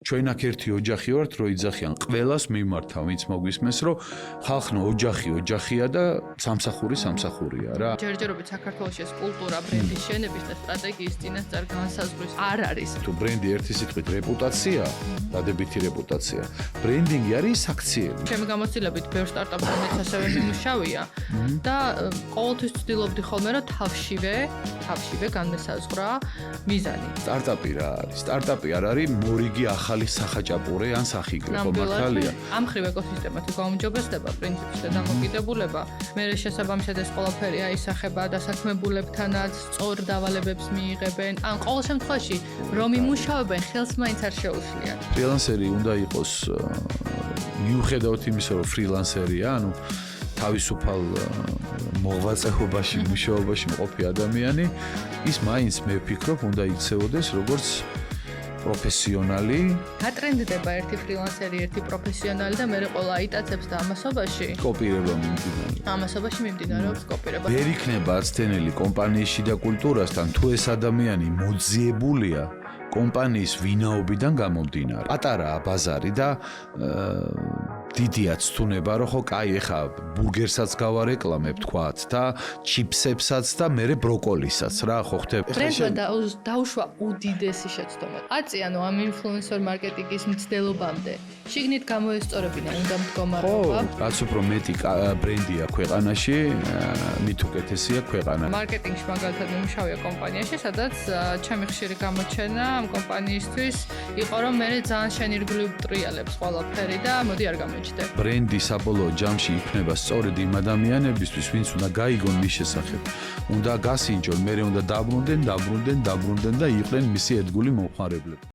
ჩვენ აქ ერთი ოჯახი ვართ, რო იძახიან ყველას მიმართავ, ვინც მოგვისმენს, რომ ხალხნო ოჯახია და სამსახურია რა. ჯერჯერობით საქართველოში ეს კულტურა ბრენდის შენების და სტრატეგიის წინასწარ განსაზღვრის არ არის. თუ ბრენდი ერთი სიტყვით რეპუტაცია, დადებითი რეპუტაცია, ბრენდინგი არის აქციები. ჩემი გამოცდილებით ბევრ სტარტაპებიც ასევე მიმუშავია და ყოველთვის ვცდილობდი ხოლმე, რომ თავშივე განმესაზღვრა მიზანი. სტარტაპი რა არის? სტარტაპი არ არის მორიგი ახალი სახაჭაპურე ან სახიგრე, ხო მართალია? ამ ხრივ ეკოსისტემა თუ გაუმჯობესდება პრინციპში და დამოკიდებულება, მე შესაბამისად ეს ყველაფერი აისახება დასაქმებულებთანაც, სწორ დავალებებს მიიღებენ, ან ყოველ შემთხვევაში რომ იმუშავებენ, ხელს მაინც არ შეუშვიან. ფრილანსერი უნდა იყოს მიუხედავად იმისა, რომ ფრილანსერია, ანუ თავისუფალ მოღვაწეობაში, მუშაობაში მყოფი ადამიანი, ის მაინც მე ვფიქრობ, უნდა იქცეოდეს როგორც პროფესიონალი. გატრენდდება ერთი ფრილანსერი, ერთი პროფესიონალი და მე ყველა აიტაცებს და კოპირება მიმდინარეობს. ამასობაში მიმდინარეობს კოპირება. ვერ იქნება აცდენელი კომპანიის შიდა კულტურასთან, თუ ეს ადამიანი მოძიებულია კომპანიის ვინაობიდან გამომდინარე. პატარაა ბაზარი და დიდიაც თუნება, რომ ხო, კაი, ეხა ბურგერსაც გავარეკლამებ თქვათ და ჩიპსებსაც და მერე ბროკოლისაც რა, ხო ხდება. ბრენდმა დაუშვა უდიდესი შეცდომა. ანუ ამ ინფლუენსერ მარკეტინგის მცდელობამდე. შიგნით გამოესწორებინა უნდა მდგომარეობა. რაც უფრო მეტი ბრენდია ქვეყანაში, მით უკეთესია ქვეყანა. მარკეტინგში მაგალითად მიმუშავია კომპანიაში, სადაც ჩემი ხშირი გამოჩენა ამ კომპანიისთვის იყო, რომ მე ძალიან შენირგვლივ ტრიალებს ყველაფერი და მოდი არ გამოიჩნდე. ბრენდი საბოლოო ჯამში იქნება სწორედ იმ ადამიანებისთვის, ვინც უნდა გაიგონ მის შესახებ. უნდა გასინჯონ, მერე უნდა დაბრუნდნენ და იყვნენ მისი ერთგული მომხმარებლები.